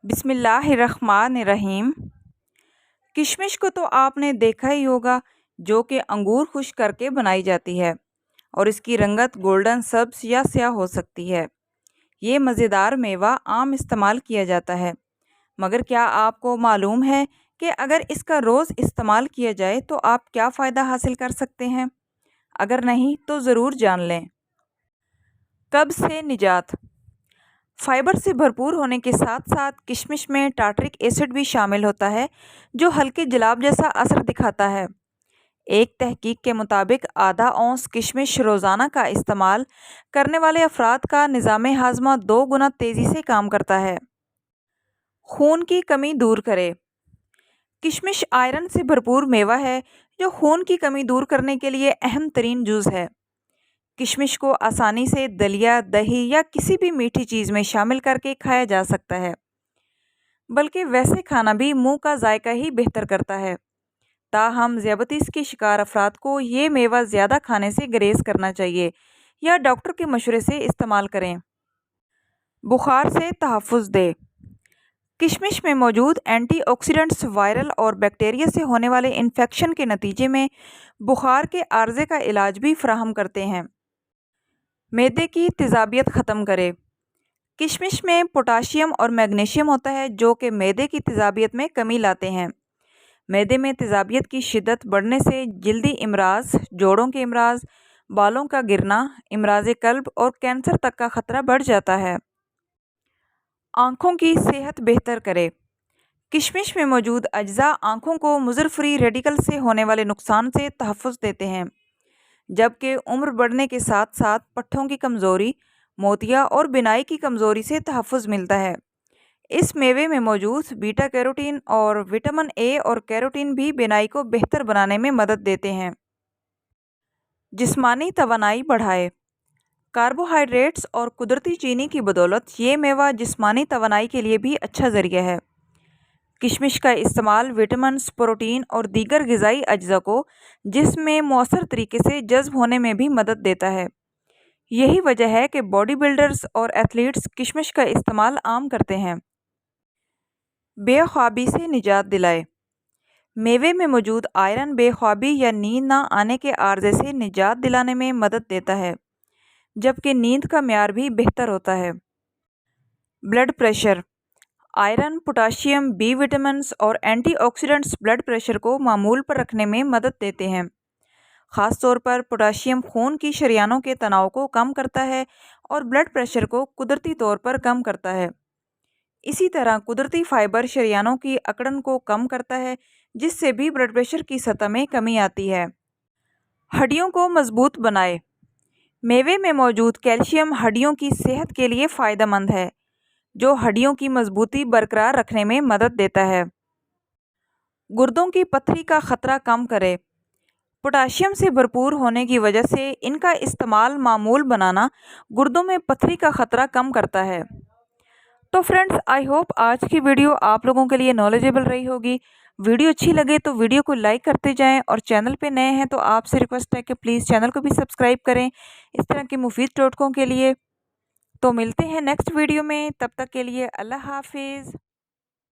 बिस्मिल्लाहिर्रहमानिर्रहीम। किशमिश को तो आपने देखा ही होगा, जो कि अंगूर खुश्क करके बनाई जाती है और इसकी रंगत गोल्डन सब्ज या स्याह हो सकती है। ये मज़ेदार मेवा आम इस्तेमाल किया जाता है, मगर क्या आपको मालूम है कि अगर इसका रोज़ इस्तेमाल किया जाए तो आप क्या फ़ायदा हासिल कर सकते हैं? अगर नहीं तो ज़रूर जान लें। कब्ज़ से निजात। फाइबर से भरपूर होने के साथ साथ किशमिश में टार्टरिक एसिड भी शामिल होता है, जो हल्के जुलाब जैसा असर दिखाता है। एक तहकीक के मुताबिक आधा औंस किशमिश रोज़ाना का इस्तेमाल करने वाले अफराद का निज़ाम हाजमा 2 गुना तेज़ी से काम करता है। खून की कमी दूर करे। किशमिश आयरन से भरपूर मेवा है, जो खून की कमी दूर करने के लिए अहम तरीन जुज़ है। किशमिश को आसानी से दलिया, दही या किसी भी मीठी चीज़ में शामिल करके खाया जा सकता है, बल्कि वैसे खाना भी मुंह का जायका ही बेहतर करता है। ताहम ज़ियाबतीस के शिकार अफराद को ये मेवा ज़्यादा खाने से गुरेज करना चाहिए या डॉक्टर के मशवरे से इस्तेमाल करें। बुखार से तहफ़्फ़ुज़ दे। किशमिश में मौजूद एंटीऑक्सीडेंट्स वायरल और बैक्टीरिया से होने वाले इन्फेक्शन के नतीजे में बुखार के आर्जे का इलाज भी फराहम करते हैं। मैदे की तेज़ाबियत ख़त्म करे। किशमिश में पोटाशियम और मैग्नीशियम होता है, जो कि मैदे की तेज़ाबियत में कमी लाते हैं। मैदे में तेज़ाबियत की शिद्दत बढ़ने से जल्दी इमराज़, जोड़ों के इमराज़, बालों का गिरना, इमराज़ कल्ब और कैंसर तक का ख़तरा बढ़ जाता है। आँखों की सेहत बेहतर करे। किशमिश में मौजूद अज्जा आँखों को मुज़र फ्री रेडिकल से होने वाले नुकसान से तहफ़्फ़ुज़ देते हैं, जबकि उम्र बढ़ने के साथ साथ पट्ठों की कमज़ोरी, मोतिया और बिनाई की कमज़ोरी से तहफ़्फ़ुज़ मिलता है। इस मेवे में मौजूद बीटा कैरोटीन और विटामिन ए और कैरोटीन भी बिनाई को बेहतर बनाने में मदद देते हैं। जिस्मानी तवानाई बढ़ाए। कार्बोहाइड्रेट्स और कुदरती चीनी की बदौलत ये मेवा जिस्मानी तवानाई के लिए भी अच्छा ज़रिया है। किशमिश का इस्तेमाल विटामिन, प्रोटीन और दीगर ग़िज़ाई अज्जा को जिस्म में मौसर तरीके से जज़्ब होने में भी मदद देता है। यही वजह है कि बॉडी बिल्डर्स और एथलीट्स किशमिश का इस्तेमाल आम करते हैं। बेख्वाबी से निजात दिलाए। मेवे में मौजूद आयरन बेख्वाबी या नींद ना आने के आर्जे से निजात दिलाने में मदद देता है, जबकि नींद का म्यार भी बेहतर होता है। Blood pressure. Iron, potassium, B vitamins और एंटीऑक्सीडेंट्स ब्लड प्रेशर को मामूल पर रखने में मदद देते हैं। ख़ास तौर पर पोटाशियम खून की शरियानों के तनाव को कम करता है और ब्लड प्रेशर को कुदरती तौर पर कम करता है। इसी तरह कुदरती फाइबर शरियानों की अकड़न को कम करता है, जिससे भी ब्लड प्रेशर की सतह में कमी आती है। हड्डियों को मजबूत बनाए। मेवे में मौजूद कैल्शियम हड्डियों की सेहत के लिए फ़ायदेमंद है, जो हड्डियों की मजबूती बरकरार रखने में मदद देता है। गुर्दों की पथरी का ख़तरा कम करे। पोटाशियम से भरपूर होने की वजह से इनका इस्तेमाल मामूल बनाना गुर्दों में पथरी का ख़तरा कम करता है। तो फ्रेंड्स, आई होप आज की वीडियो आप लोगों के लिए नॉलेजेबल रही होगी। वीडियो अच्छी लगे तो वीडियो को लाइक करते जाएं और चैनल पे नए हैं तो आपसे रिक्वेस्ट है कि प्लीज़ चैनल को भी सब्सक्राइब करें इस तरह के मुफीद टोटकों के लिए। तो मिलते हैं नेक्स्ट वीडियो में, तब तक के लिए अल्लाह हाफिज़।